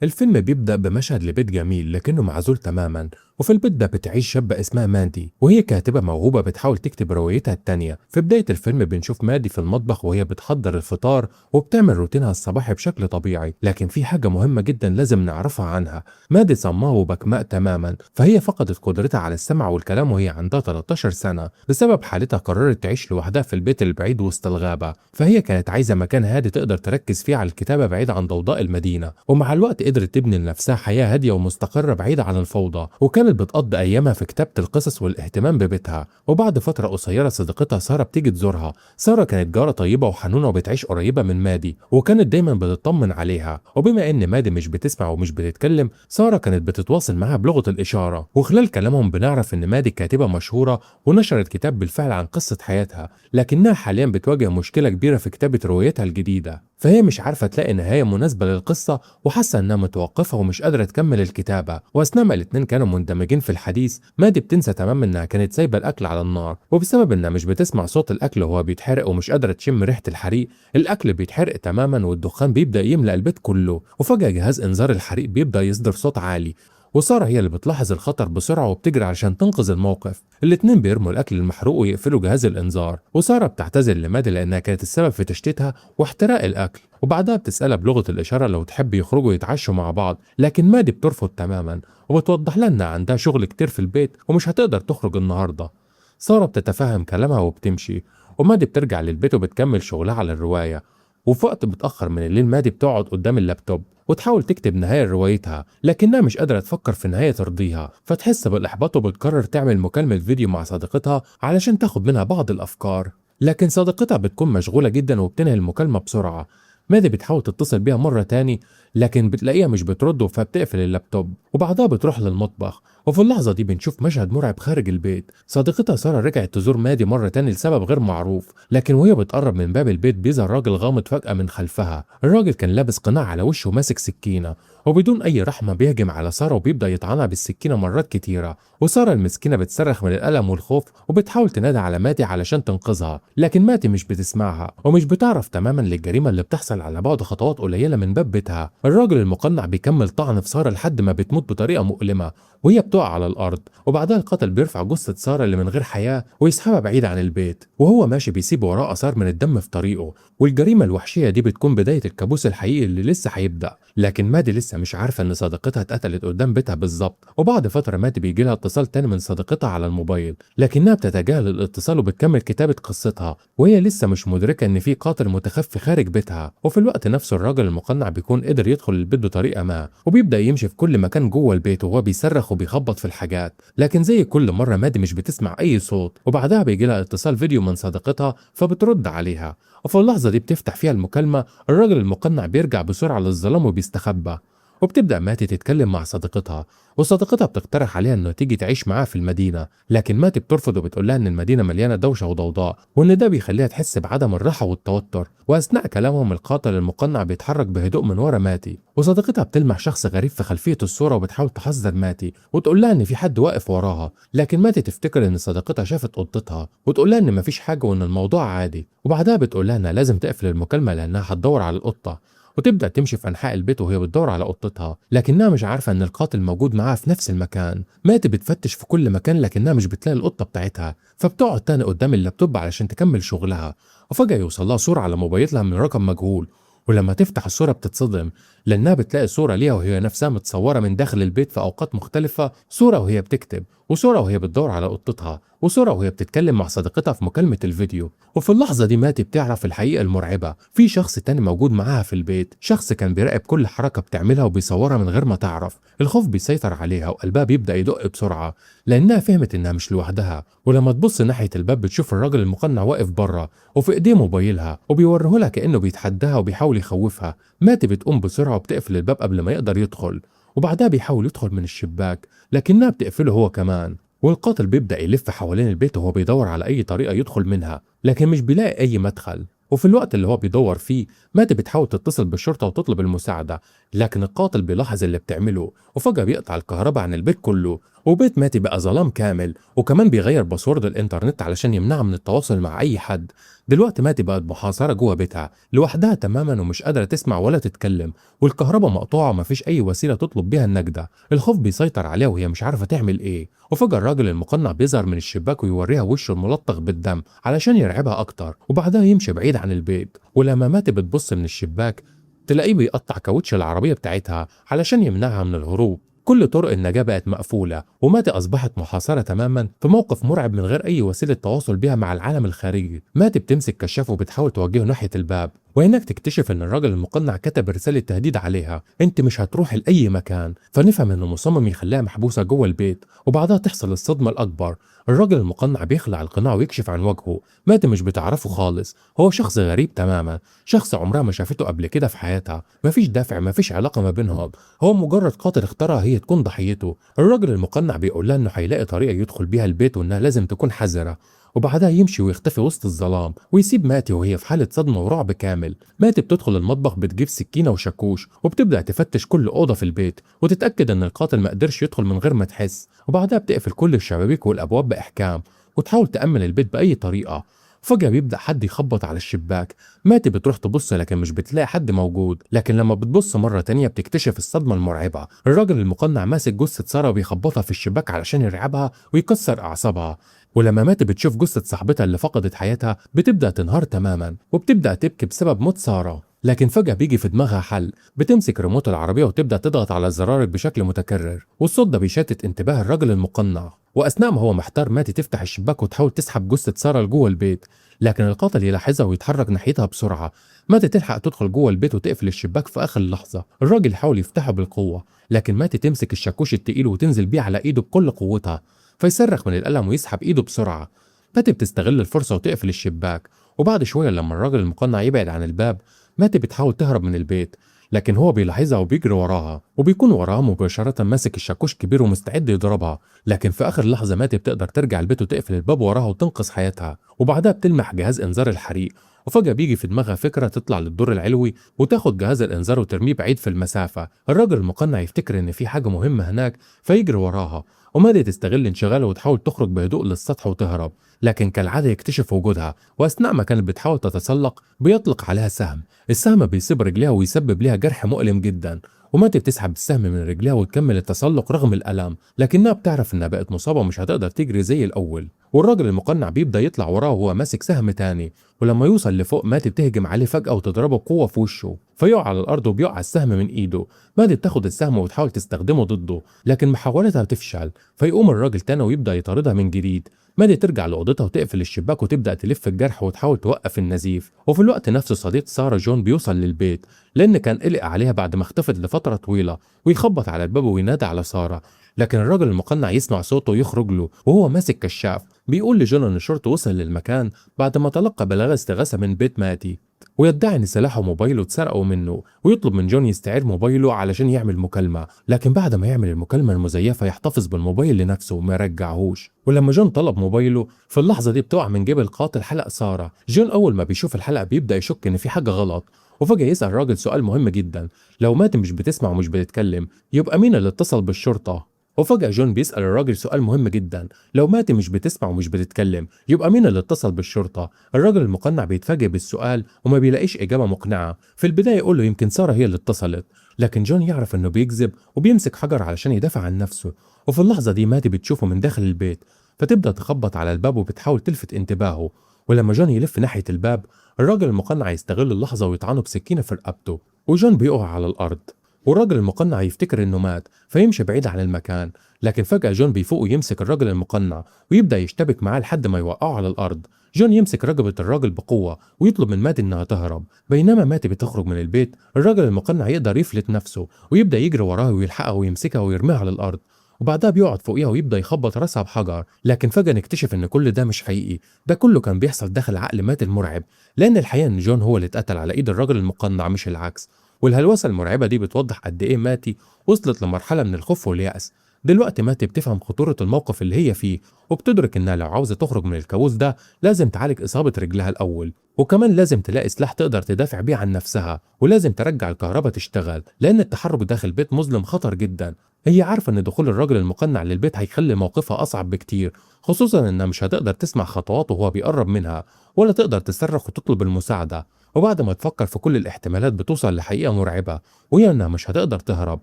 الفيلم بيبدأ بمشهد لبيت جميل لكنه معزول تماما، وفي البيت ده بتعيش شابة اسمها ماندي وهي كاتبة موهوبة بتحاول تكتب روايتها التانية. في بداية الفيلم بنشوف ماندي في المطبخ وهي بتحضر الفطار وبتعمل روتينها الصباحي بشكل طبيعي، لكن في حاجة مهمة جدا لازم نعرفها عنها. ماندي صماء وبكماء تماما، فهي فقدت قدرتها على السمع والكلام وهي عندها 13 سنة. بسبب حالتها قررت تعيش لوحدها في البيت البعيد وسط الغابة، فهي كانت عايزة مكان هادي تقدر تركز فيه على الكتابة بعيد عن ضوضاء المدينة، ومع الوقت قدرت تبني لنفسها حياة هادية ومستقرة بعيدة عن الفوضى، وكانت بتقضي أيامها في كتابة القصص والاهتمام ببيتها. وبعد فترة قصيرة صديقتها سارة بتيجي تزورها. سارة كانت جارة طيبة وحنونة وبتعيش قريبة من مادي، وكانت دايما بتطمن عليها. وبما إن مادي مش بتسمع ومش بتتكلم، سارة كانت بتتواصل معاها بلغة الإشارة، وخلال كلامهم بنعرف إن مادي كاتبة مشهورة ونشرت كتاب بالفعل عن قصة حياتها، لكنها حاليا بتواجه مشكلة كبيرة في كتابة روايتها الجديدة، فهي مش عارفة تلاقي نهاية مناسبة للقصة وحاسة إنها متوقفة ومش قادرة تكمل الكتابة. وأثناء ما الاتنين كانوا مندمجين في الحديث، مادي بتنسى تماما إنها كانت سايبة الأكل على النار، وبسبب إنها مش بتسمع صوت الأكل وهو بيتحرق ومش قادرة تشم ريحة الحريق، الأكل بيتحرق تماما والدخان بيبدأ يملأ البيت كله. وفجأة جهاز إنذار الحريق بيبدأ يصدر صوت عالي، وسارة هي اللي بتلاحظ الخطر بسرعة وبتجري علشان تنقذ الموقف. الاتنين بيرموا الأكل المحروق ويقفلوا جهاز الإنذار، وسارة بتعتذر لمادي لأنها كانت السبب في تشتيتها واحتراق الأكل، وبعدها بتسألها بلغة الإشارة لو تحب يخرجوا يتعشوا مع بعض، لكن مادي بترفض تماما وبتوضح لها إنها عندها شغل كتير في البيت ومش هتقدر تخرج النهاردة. سارة بتتفهم كلامها وبتمشي، ومادي بترجع للبيت وبتكمل شغلها على الرواية. وفي وقت متأخر من الليل مادي بتقعد قدام اللابتوب وتحاول تكتب نهاية لروايتها، لكنها مش قادرة تفكر في نهاية ترضيها، فتحس بالإحباط وبتقرر تعمل مكالمة فيديو مع صديقتها علشان تاخد منها بعض الأفكار. لكن صديقتها بتكون مشغولة جدا وبتنهي المكالمة بسرعة. مادي بتحاول تتصل بيها مرة تاني لكن بتلاقيها مش بترد، فبتقفل اللابتوب وبعدها بتروح للمطبخ. وفي اللحظة دي بنشوف مشهد مرعب خارج البيت. صديقتها سارة رجعت تزور مادي مرة تاني لسبب غير معروف، لكن وهي بتقرب من باب البيت بيظهر راجل غامض فجأة من خلفها. الراجل كان لابس قناع على وشه وماسك سكينة، وبدون أي رحمة بيهجم على سارة وبيبدأ يطعنها بالسكينة مرات كتيرة. وسارة المسكينة بتصرخ من الألم والخوف وبتحاول تنادي على ماتي علشان تنقذها، لكن ماتي مش بتسمعها ومش بتعرف تماما للجريمة اللي بتحصل على بعد خطوات قليلة من باب بيتها. الراجل المقنع بيكمل طعن في سارة لحد ما بتموت بطريقة مؤلمة وهي بتقع على الأرض، وبعدها القاتل بيرفع جثة سارة اللي من غير حياة ويسحبها بعيد عن البيت، وهو ماشي بيسيب وراه آثار من الدم في طريقه. والجريمة الوحشية دي بتكون بداية الكابوس الحقيقي اللي لسه هيبدأ، لكن مادي لسه مش عارفة إن صديقتها اتقتلت قدام بيتها بالظبط. وبعد فترة مادي بيجي لها اتصال تاني من صديقتها على الموبايل، لكنها بتتجاهل الاتصال وبتكمل كتابة قصتها وهي لسه مش مدركة إن في قاتل متخفي خارج بيتها. وفي الوقت نفسه الراجل المقنع بيكون قدر يدخل البيت بطريقة ما، وبيبدأ يمشي في كل مكان جوه البيت وهو بيصرخ وبيخبط في الحاجات، لكن زي كل مرة مادي مش بتسمع أي صوت. وبعدها بيجي لها اتصال فيديو من صديقتها فبترد عليها، وفي اللحظة دي بتفتح فيها المكالمة الراجل المقنع بيرجع بسرعة للظلام وبيستخبى. وبتبدأ ماتي تتكلم مع صديقتها، وصديقتها بتقترح عليها انه تيجي تعيش معاها في المدينة، لكن ماتي بترفض وبتقول لها ان المدينة مليانة دوشة وضوضاء وان ده بيخليها تحس بعدم الراحة والتوتر. واثناء كلامهم القاتل المقنع بيتحرك بهدوء من ورا ماتي، وصديقتها بتلمح شخص غريب في خلفية الصورة وبتحاول تحذر ماتي وتقول لها ان في حد واقف وراها، لكن ماتي تفتكر ان صديقتها شافت قطتها وتقول لها ان مفيش حاجة وان الموضوع عادي. وبعدها بتقول لها انها لازم تقفل المكالمة لانها هتدور على القطة، وتبدأ تمشي في أنحاء البيت وهي بتدور على قطتها، لكنها مش عارفة إن القاتل موجود معاها في نفس المكان. ماتي بتفتش في كل مكان لكنها مش بتلاقي القطة بتاعتها، فبتقعد تاني قدام اللابتوب علشان تكمل شغلها. وفجأة يوصل لها صورة على موبايلها من رقم مجهول، ولما تفتح الصورة بتتصدم لأنها بتلاقي صورة ليها وهي نفسها متصورة من داخل البيت في أوقات مختلفة، صورة وهي بتكتب، وصورة وهي بتدور على قطتها، وصورة وهي بتتكلم مع صديقتها في مكالمة الفيديو. وفي اللحظة دي ماتي بتعرف الحقيقة المرعبة، في شخص تاني موجود معاها في البيت، شخص كان بيراقب كل حركة بتعملها وبيصورها من غير ما تعرف. الخوف بيسيطر عليها وقلبها بيبدأ يدق بسرعة لأنها فهمت إنها مش لوحدها. ولما تبص ناحية الباب بتشوف الراجل المقنع واقف بره وفي إيديه موبايلها وبيوريه لها كأنه بيتحداها وبيحاول يخوفها. ماتي بتقوم بسرعة وبتقفل الباب قبل ما يقدر يدخل، وبعدها بيحاول يدخل من الشباك لكنها بتقفله هو كمان. والقاتل بيبدأ يلف حوالين البيت وهو بيدور على أي طريقة يدخل منها لكن مش بيلاقي أي مدخل. وفي الوقت اللي هو بيدور فيه ماتي بتحاول تتصل بالشرطة وتطلب المساعدة، لكن القاتل بيلاحظ اللي بتعمله وفجأة بيقطع الكهرباء عن البيت كله، وبيت ماتي بقى ظلام كامل، وكمان بيغير باسورد الإنترنت علشان يمنعها من التواصل مع أي حد. دلوقتي ماتي بقت محاصرة جوه بيتها لوحدها تماما ومش قادرة تسمع ولا تتكلم، والكهرباء مقطوعة ومفيش أي وسيلة تطلب بيها النجدة. الخوف بيسيطر عليها وهي مش عارفة تعمل إيه، وفجأة الراجل المقنع بيظهر من الشباك ويوريها وشه الملطخ بالدم علشان يرعبها أكتر، وبعدها يمشي بعيد عن البيت. ولما ماتي بتبص من الشباك تلاقيه بيقطع كاوتش العربية بتاعتها علشان يمنعها من الهروب. كل طرق النجاة بقت مقفولة، وماتي أصبحت محاصرة تماما في موقف مرعب من غير أي وسيلة تواصل بها مع العالم الخارجي. ماتي بتمسك كشاف وبتحاول توجهه ناحية الباب، وهناك تكتشف إن الراجل المقنع كتب رسالة تهديد عليها: أنت مش هتروح لأي مكان. فنفهم إنه مصمم يخليها محبوسة جوه البيت، وبعدها تحصل الصدمة الأكبر. الراجل المقنع بيخلع القناع ويكشف عن وجهه. ماتي مش بتعرفه خالص، هو شخص غريب تماما، شخص عمرها ما شافته قبل كده في حياتها، مفيش دافع مفيش علاقة ما بينهم، هو مجرد قاتل اختارها هي تكون ضحيته. الراجل المقنع بيقول لها انه هيلاقي طريقة يدخل بيها البيت وانها لازم تكون حذرة، وبعدها يمشي ويختفي وسط الظلام ويسيب ماتي وهي في حالة صدمة ورعب كامل. ماتي بتدخل المطبخ بتجيب سكينة وشاكوش وبتبدأ تفتش كل أوضة في البيت وتتأكد ان القاتل ما قدرش يدخل من غير ما تحس، وبعدها بتقفل كل الشبابيك والأبواب بإحكام وتحاول تأمن البيت بأي طريقة. فجأة بيبدأ حد يخبط على الشباك. ماتي بتروح تبص لكن مش بتلاقي حد موجود، لكن لما بتبص مرة تانية بتكتشف الصدمة المرعبة. الراجل المقنع ماسك جثة سارة وبيخبطها في الشباك علشان يرعبها ويكسر أعصابها. ولما ماتي بتشوف جثة صاحبتها اللي فقدت حياتها بتبدأ تنهار تماما وبتبدأ تبكي بسبب موت سارة. لكن فجأة بيجي في دماغها حل، بتمسك ريموت العربية وتبدأ تضغط على الزرار بشكل متكرر، والصوت ده بيشتت انتباه الراجل المقنع. وأثناء ما هو محتار ماتي تفتح الشباك وتحاول تسحب جثة سارة لجوه البيت، لكن القاتل يلاحظها ويتحرك ناحيتها بسرعة. ماتي تلحق تدخل جوه البيت وتقفل الشباك في آخر لحظة. الراجل يحاول يفتحه بالقوة، لكن ماتي تمسك الشاكوش التقيل وتنزل بيه على إيده بكل قوتها، فيصرخ من الألم ويسحب إيده بسرعة. ماتي بتستغل الفرصة وتقفل الشباك، وبعد شوية لما الراجل المقنع يبعد عن الباب ماتي بتحاول تهرب من البيت، لكن هو بيلاحظها وبيجري وراها وبيكون وراها مباشرة ماسك الشاكوش كبير ومستعد يضربها. لكن في آخر لحظة ماتي بتقدر ترجع البيت وتقفل الباب وراها وتنقذ حياتها، وبعدها بتلمح جهاز إنذار الحريق، وفجأة بيجي في دماغها فكرة تطلع للدور العلوي وتاخد جهاز الإنذار وترميه بعيد في المسافة. الراجل المقنع يفتكر إن في حاجة مهمة هناك فيجري وراها، ومادي تستغل انشغاله وتحاول تخرج بهدوء للسطح وتهرب، لكن كالعادة يكتشف وجودها، وأثناء ما كانت بتحاول تتسلق بيطلق عليها سهم. السهم بيصيب رجليها ويسبب لها جرح مؤلم جدا، وماتي بتسحب السهم من رجليها وتكمل التسلق رغم الألم، لكنها بتعرف إنها بقت مصابة ومش هتقدر تجري زي الأول. والراجل المقنع بيبدأ يطلع وراه وهو ماسك سهم تاني، ولما يوصل لفوق ماتي بتهجم عليه فجأة وتضربه بقوة في وشه فيقع على الأرض وبيقع السهم من إيده. ماتي بتاخد السهم وتحاول تستخدمه ضده، لكن محاولتها بتفشل فيقوم الراجل تاني ويبدأ يطاردها من جديد. مادي ترجع لأوضتها وتقفل الشباك وتبدأ تلف الجرح وتحاول توقف النزيف. وفي الوقت نفسه صديق سارة جون بيوصل للبيت لأن كان قلق عليها بعد ما اختفت لفترة طويلة، ويخبط على الباب وينادى على سارة، لكن الراجل المقنع يسمع صوته ويخرج له وهو ماسك كشاف. بيقول لجون إن الشرطة وصل للمكان بعد ما تلقى بلاغ استغاثة من بيت ماتي، ويدعي ان سلاحه وموبايله اتسرقوا منه، ويطلب من جون يستعير موبايله علشان يعمل مكالمة، لكن بعد ما يعمل المكالمة المزيفة يحتفظ بالموبايل لنفسه وما يرجعهوش. ولما جون طلب موبايله في اللحظة دي بتقع من جيب القاتل حلق سارة. جون أول ما بيشوف الحلقة بيبدأ يشك إن في حاجة غلط، وفجأة يسأل الراجل سؤال مهم جدا: لو ماتي مش بتسمع ومش بتتكلم يبقى مين اللي اتصل بالشرطة؟ وفجأة جون بيسأل الراجل سؤال مهم جدا: لو ماتي مش بتسمع ومش بتتكلم يبقى مين اللي اتصل بالشرطة؟ الراجل المقنع بيتفاجئ بالسؤال وما بيلاقيش إجابة مقنعة. في البداية يقول له يمكن سارة هي اللي اتصلت، لكن جون يعرف إنه بيكذب وبيمسك حجر علشان يدافع عن نفسه. وفي اللحظة دي ماتي بتشوفه من داخل البيت فتبدأ تخبط على الباب وبتحاول تلفت انتباهه، ولما جون يلف ناحية الباب الراجل المقنع يستغل اللحظة ويطعنه بسكينة في رقبته، وجون بيقع على الأرض. والراجل المقنع يفتكر انه مات فيمشي بعيد عن المكان، لكن فجأة جون بيفوق ويمسك الراجل المقنع ويبدأ يشتبك معاه لحد ما يوقعه على الأرض. جون يمسك رقبة الراجل بقوة ويطلب من ماتي انها تهرب، بينما ماتي بتخرج من البيت الراجل المقنع يقدر يفلت نفسه ويبدأ يجري وراها ويلحقها ويمسكها ويرميها على الأرض، وبعدها بيقعد فوقيها ويبدأ يخبط راسها بحجر. لكن فجأة نكتشف ان كل ده مش حقيقي، ده كله كان بيحصل داخل عقل ماتي المرعب، لأن الحقيقة ان جون هو اللي اتقتل على ايد الراجل المقنع مش العكس. والهلوسة المرعبة دي بتوضح قد إيه ماتي وصلت لمرحلة من الخوف واليأس دلوقتي ماتي بتفهم خطورة الموقف اللي هي فيه، وبتدرك إنها لو عاوزة تخرج من الكابوس ده لازم تعالج إصابة رجلها الأول، وكمان لازم تلاقي سلاح تقدر تدافع بيه عن نفسها، ولازم ترجع الكهرباء تشتغل لأن التحرك داخل بيت مظلم خطر جدا. هي عارفة إن دخول الراجل المقنع للبيت هيخلي موقفها أصعب بكتير، خصوصا إنها مش هتقدر تسمع خطواته وهو بيقرب منها، ولا تقدر تصرخ وتطلب المساعدة. وبعد ما تفكر في كل الاحتمالات بتوصل لحقيقة مرعبة، وهي إنها مش هتقدر تهرب،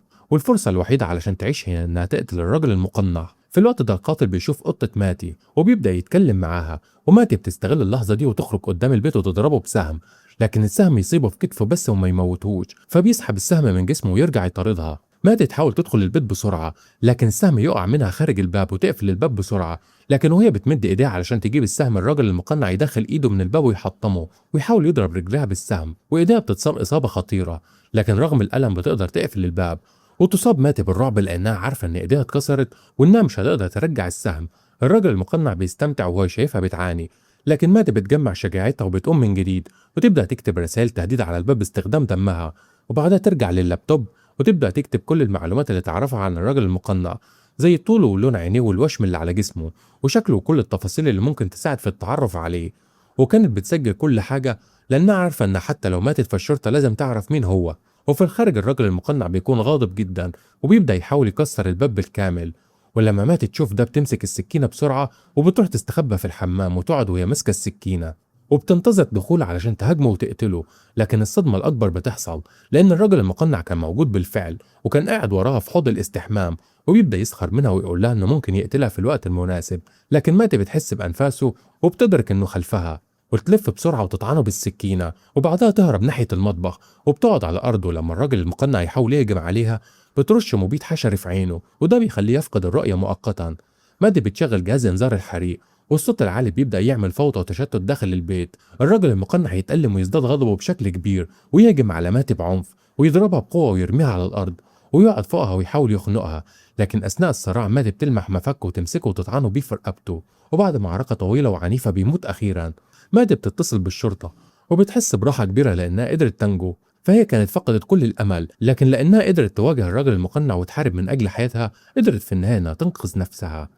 والفرصة الوحيدة علشان تعيش هي إنها تقتل الراجل المقنع. في الوقت ده القاتل بيشوف قطة ماتي وبيبدأ يتكلم معاها، وماتي بتستغل اللحظة دي وتخرج قدام البيت وتضربه بسهم، لكن السهم يصيبه في كتفه بس وما يموتهوش، فبيسحب السهم من جسمه ويرجع يطاردها. ماتي تحاول تدخل البيت بسرعة، لكن السهم يقع منها خارج الباب وتقفل الباب بسرعة، لكن وهي بتمد ايديها علشان تجيب السهم الراجل المقنع يدخل ايده من الباب ويحطمه ويحاول يضرب رجلها بالسهم، وايديها بتتصاب إصابة خطيرة، لكن رغم الألم بتقدر تقفل الباب. وتصاب ماتي بالرعب لأنها عارفة إن إيديها اتكسرت وإنها مش هتقدر ترجع السهم. الراجل المقنع بيستمتع وهو شايفها بتعاني، لكن ماتي بتجمع شجاعتها وبتقوم من جديد وتبدأ تكتب رسائل تهديد على الباب باستخدام دمها، وبعدها ترجع لللابتوب وتبدأ تكتب كل المعلومات اللي تعرفها عن الراجل المقنع، زي طوله ولون عينيه والوشم اللي على جسمه وشكله وكل التفاصيل اللي ممكن تساعد في التعرف عليه. وكانت بتسجل كل حاجة لأنها عارفة إن حتى لو ماتت فالشرطة لازم تعرف مين هو. وفي الخارج الراجل المقنع بيكون غاضب جدا وبيبدأ يحاول يكسر الباب بالكامل، ولما ماتت تشوف ده بتمسك السكينة بسرعة وبتروح تستخبى في الحمام وتقعد وهي ماسكة السكينة وبتنتظر دخوله علشان تهاجمه وتقتله. لكن الصدمة الأكبر بتحصل لأن الراجل المقنع كان موجود بالفعل وكان قاعد وراها في حوض الاستحمام، وبيبدأ يسخر منها ويقول لها إنه ممكن يقتلها في الوقت المناسب، لكن ماتي بتحس بأنفاسه وبتدرك إنه خلفها وتلف بسرعة وتطعنه بالسكينة، وبعدها تهرب ناحية المطبخ وبتقعد على الأرض. ولما الراجل المقنع يحاول يهجم عليها بترش مبيد حشري في عينه وده بيخليه يفقد الرؤية مؤقتا. مادي بتشغل جهاز إنذار الحريق والصوت العالي بيبدأ يعمل فوضى وتشتت داخل البيت. الراجل المقنع يتألم ويزداد غضبه بشكل كبير ويهجم على ماتي بعنف ويضربها بقوة ويرميها على الأرض ويقعد فوقها ويحاول يخنقها، لكن أثناء الصراع ماتي بتلمح مفك وتمسكه وتطعنه بيه في رقبته، وبعد معركة طويلة وعنيفة بيموت أخيرا. مادي بتتصل بالشرطة وبتحس براحة كبيرة لأنها قدرت تنجو، فهي كانت فقدت كل الأمل، لكن لأنها قدرت تواجه الراجل المقنع وتحارب من أجل حياتها قدرت في النهاية إنها تنقذ نفسها.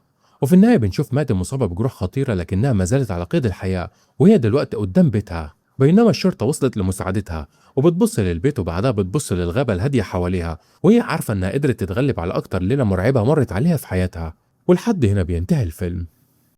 وفي النهاية بنشوف مادي مصابة بجروح خطيرة لكنها ما زالت على قيد الحياة، وهي دلوقتي قدام بيتها، بينما الشرطة وصلت لمساعدتها وبتبص للبيت وبعدها بتبص للغابة الهادية حواليها، وهي عارفة إنها قدرت تتغلب على أكتر ليلة مرعبة مرت عليها في حياتها. ولحد هنا بينتهي الفيلم.